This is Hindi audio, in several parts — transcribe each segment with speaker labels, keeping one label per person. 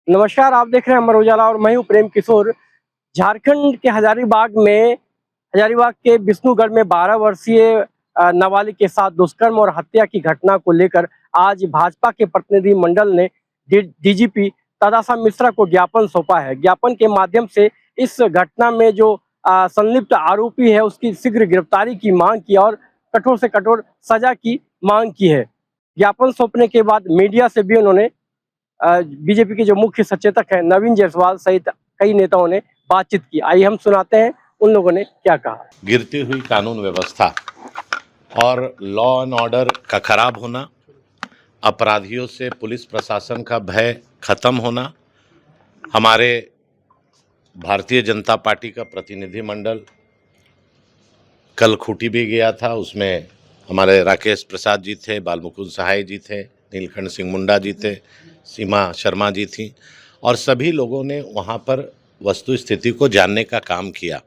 Speaker 1: नमस्कार, आप देख रहे हैं अमर उजाला और मैं हूं प्रेम किशोर। झारखंड के हजारीबाग के विष्णुगढ़ में 12 वर्षीय नाबालिग के साथ दुष्कर्म और हत्या की घटना को लेकर आज भाजपा के प्रतिनिधि मंडल ने डीजीपी तदासा मिश्रा को ज्ञापन सौंपा है। ज्ञापन के माध्यम से इस घटना में जो संलिप्त आरोपी है उसकी शीघ्र गिरफ्तारी की मांग की और कठोर से कठोर सजा की मांग की है। ज्ञापन सौंपने के बाद मीडिया से भी उन्होंने बीजेपी के जो मुख्य सचेतक हैं नवीन जायसवाल सहित कई नेताओं ने बातचीत की। आइए हम सुनाते हैं उन लोगों ने क्या कहा।
Speaker 2: गिरती हुई कानून व्यवस्था और लॉ एंड ऑर्डर का खराब होना, अपराधियों से पुलिस प्रशासन का भय खत्म होना, हमारे भारतीय जनता पार्टी का प्रतिनिधिमंडल कल खूंटी भी गया था। उसमें हमारे राकेश प्रसाद जी थे, बालमुकुंद सहाय जी थे, नीलकंठ सिंह मुंडा जी थे, सीमा शर्मा जी थी और सभी लोगों ने वहाँ पर वस्तु स्थिति को जानने का काम किया।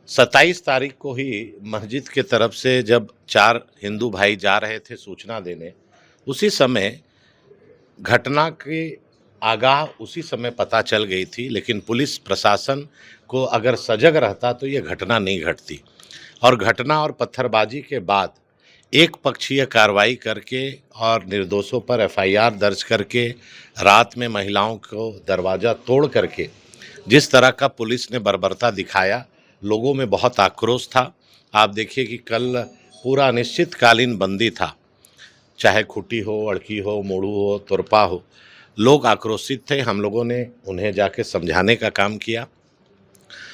Speaker 2: 27 तारीख को ही मस्जिद के तरफ से जब 4 हिंदू भाई जा रहे थे सूचना देने, उसी समय घटना के आगाह उसी समय पता चल गई थी, लेकिन पुलिस प्रशासन को अगर सजग रहता तो ये घटना नहीं घटती। और घटना और पत्थरबाजी के बाद एक पक्षीय कार्रवाई करके और निर्दोषों पर एफआईआर दर्ज करके रात में महिलाओं को दरवाज़ा तोड़ करके जिस तरह का पुलिस ने बर्बरता दिखाया, लोगों में बहुत आक्रोश था। आप देखिए कि कल पूरा अनिश्चितकालीन बंदी था, चाहे खुटी हो, अड़की हो, मोड़ू हो, तुरपा हो, लोग आक्रोशित थे। हम लोगों ने उन्हें जाके समझाने का काम किया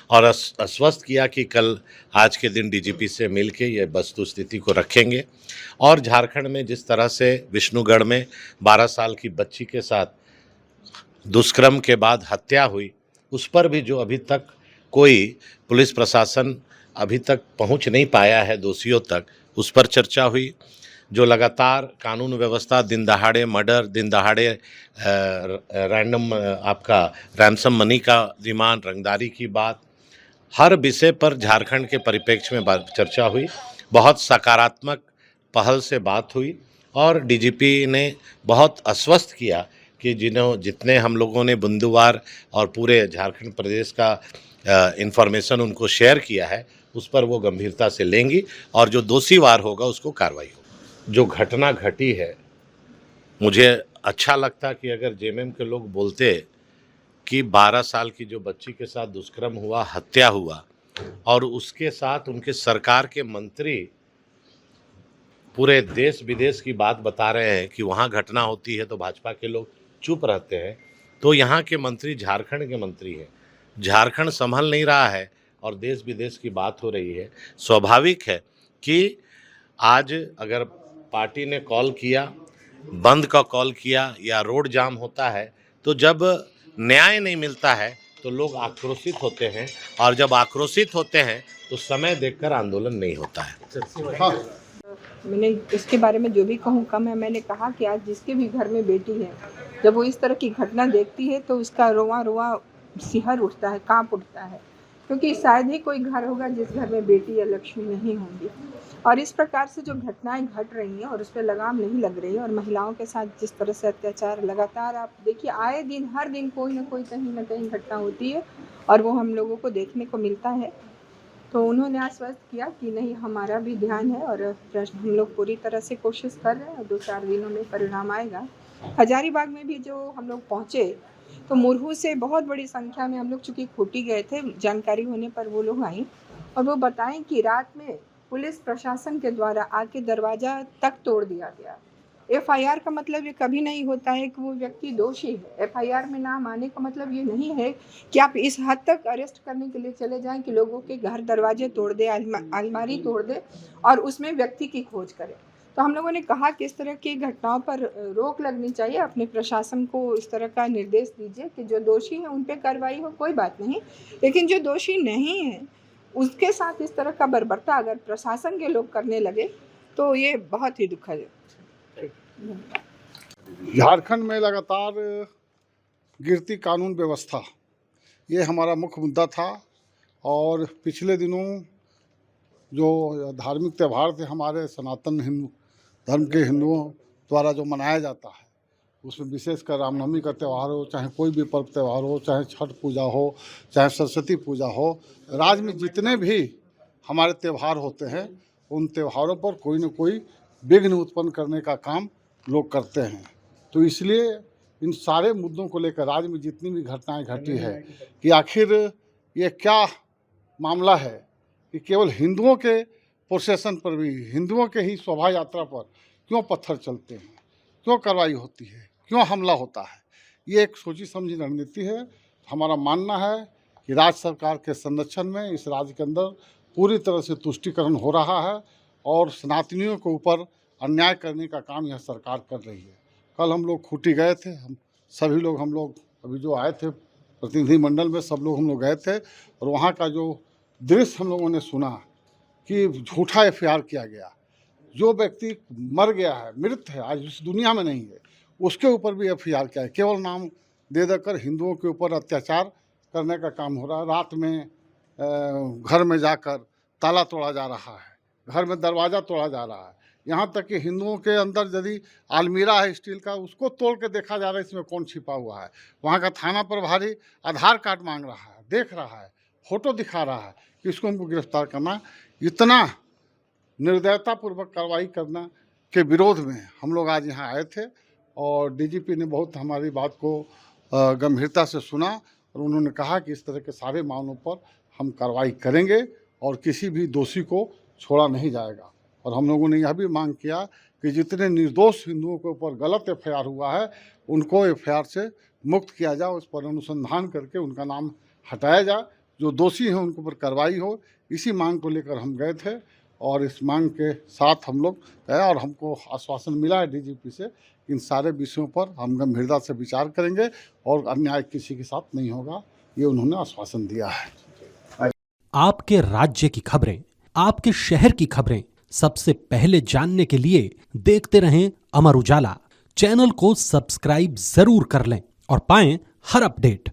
Speaker 2: और आश्वस्त किया कि कल आज के दिन डीजीपी से मिल के ये वस्तु स्थिति को रखेंगे। और झारखंड में जिस तरह से विष्णुगढ़ में 12 साल की बच्ची के साथ दुष्कर्म के बाद हत्या हुई, उस पर भी जो अभी तक कोई पुलिस प्रशासन अभी तक पहुंच नहीं पाया है दोषियों तक, उस पर चर्चा हुई। जो लगातार कानून व्यवस्था, दिन दहाड़े मर्डर, दिन दहाड़े रैंडम आपका रैंसम मनी का डिमांड, रंगदारी की बात, हर विषय पर झारखंड के परिप्रेक्ष्य में चर्चा हुई। बहुत सकारात्मक पहल से बात हुई और डीजीपी ने बहुत आश्वस्त किया कि जितने हम लोगों ने बिंदुवार और पूरे झारखंड प्रदेश का इंफॉर्मेशन उनको शेयर किया है, उस पर वो गंभीरता से लेंगी और जो दोषीवार होगा उसको कार्रवाई होगी। जो घटना घटी है, मुझे अच्छा लगता कि अगर जेएमएम के लोग बोलते कि 12 साल की जो बच्ची के साथ दुष्कर्म हुआ, हत्या हुआ और उसके साथ उनके सरकार के मंत्री पूरे देश विदेश की बात बता रहे हैं कि वहाँ घटना होती है तो भाजपा के लोग चुप रहते हैं, तो यहाँ के मंत्री झारखंड के मंत्री हैं। झारखंड संभल नहीं रहा है और देश विदेश की बात हो रही है। स्वाभाविक है कि आज अगर पार्टी ने कॉल किया, बंद का कॉल किया या रोड जाम होता है, तो जब न्याय नहीं मिलता है तो लोग आक्रोशित होते हैं और जब आक्रोशित होते हैं तो समय देखकर आंदोलन नहीं होता है।
Speaker 3: हाँ। मैंने इसके बारे में जो भी कहूँ कम है। मैंने कहा कि आज जिसके भी घर में बेटी है, जब वो इस तरह की घटना देखती है तो उसका रोआ रोआ सिहर उठता है, कांप उठता है, क्योंकि शायद ही कोई घर होगा जिस घर में बेटी या लक्ष्मी नहीं होंगी। और इस प्रकार से जो घटनाएं घट रही हैं और उस पर लगाम नहीं लग रही है और महिलाओं के साथ जिस तरह से अत्याचार लगातार आप देखिए, आए दिन हर दिन कोई ना कोई कहीं ना कहीं घटना होती है और वो हम लोगों को देखने को मिलता है। तो उन्होंने आश्वस्त किया कि नहीं, हमारा भी ध्यान है और हम लोग पूरी तरह से कोशिश कर रहे हैं और 2-4 दिनों में परिणाम आएगा। हजारीबाग में भी जो हम लोग पहुँचे तो मुरहू से बहुत बड़ी संख्या में हम लोग चूँकि खूंटी गए थे, जानकारी होने पर वो लोग आई और वो बताएं कि रात में पुलिस प्रशासन के द्वारा आके दरवाज़ा तक तोड़ दिया गया। एफआईआर का मतलब ये कभी नहीं होता है कि वो व्यक्ति दोषी है। एफआईआर में नाम आने का मतलब ये नहीं है कि आप इस हद तक अरेस्ट करने के लिए चले जाएं कि लोगों के घर दरवाजे तोड़ दे, अलमारी तोड़ दे और उसमें व्यक्ति की खोज करें। तो हम लोगों ने कहा कि इस तरह की घटनाओं पर रोक लगनी चाहिए। अपने प्रशासन को इस तरह का निर्देश दीजिए कि जो दोषी हैं उन पर कार्रवाई हो, कोई बात नहीं, लेकिन जो दोषी नहीं है उसके साथ इस तरह का बर्बरता अगर प्रशासन के लोग करने लगे तो ये बहुत ही दुखद है।
Speaker 4: झारखंड में लगातार गिरती कानून व्यवस्था, ये हमारा मुख्य मुद्दा था। और पिछले दिनों जो धार्मिक त्यौहार थे हमारे सनातन हिंदू धर्म के हिंदुओं द्वारा जो मनाया जाता है, उसमें विशेषकर रामनवमी का त्यौहार हो, चाहे कोई भी पर्व त्यौहार हो, चाहे छठ पूजा हो, चाहे सरस्वती पूजा हो, राज्य में जितने भी हमारे त्यौहार होते हैं उन त्योहारों पर कोई न कोई विघ्न उत्पन्न करने का काम लोग करते हैं। तो इसलिए इन सारे मुद्दों को लेकर राज्य में जितनी भी घटनाएं घटी है कि आखिर ये क्या मामला है कि केवल हिंदुओं के प्रोसेशन पर भी, हिंदुओं के ही शोभा यात्रा पर क्यों पत्थर चलते हैं, क्यों कार्रवाई होती है, क्यों हमला होता है। ये एक सोची समझी रणनीति है। हमारा मानना है कि राज्य सरकार के संरक्षण में इस राज्य के अंदर पूरी तरह से तुष्टीकरण हो रहा है और सनातनियों के ऊपर अन्याय करने का काम यह सरकार कर रही है। कल हम लोग खूंटी गए थे, हम सभी लोग अभी जो आए थे प्रतिनिधि मंडल में सब लोग हम लोग गए थे और वहाँ का जो दृश्य हम लोगों ने सुना कि झूठा FIR किया गया। जो व्यक्ति मर गया है, मृत है, आज इस दुनिया में नहीं है, उसके ऊपर भी FIR किया है। केवल नाम दे देकर हिंदुओं के ऊपर अत्याचार करने का काम हो रहा है। रात में घर में जाकर ताला तोड़ा जा रहा है, घर में दरवाज़ा तोड़ा जा रहा है, यहाँ तक कि हिंदुओं के अंदर यदि अलमीरा है स्टील का, उसको तोड़ के देखा जा रहा है इसमें कौन छिपा हुआ है। वहाँ का थाना प्रभारी आधार कार्ड मांग रहा है, देख रहा है, फोटो दिखा रहा है कि इसको हमको गिरफ्तार करना। इतना निर्दयतापूर्वक कार्रवाई करना के विरोध में हम लोग आज यहाँ आए थे और DGP ने बहुत हमारी बात को गंभीरता से सुना और उन्होंने कहा कि इस तरह के सारे मामलों पर हम कार्रवाई करेंगे और किसी भी दोषी को छोड़ा नहीं जाएगा। और हम लोगों ने यह भी मांग किया कि जितने निर्दोष हिंदुओं के ऊपर गलत FIR हुआ है उनको FIR से मुक्त किया जाए, उस पर अनुसंधान करके उनका नाम हटाया जाए, जो दोषी हैं उनके ऊपर कार्रवाई हो। इसी मांग को लेकर हम गए थे और इस मांग के साथ हम लोग गए और हमको आश्वासन मिला है DGP से, इन सारे विषयों पर हम गंभीरता से विचार करेंगे और अन्याय किसी के साथ नहीं होगा, ये उन्होंने आश्वासन दिया है।
Speaker 5: आपके राज्य की खबरें, आपके शहर की खबरें सबसे पहले जानने के लिए देखते रहें अमर उजाला। चैनल को सब्सक्राइब जरूर कर लें और पाएं हर अपडेट।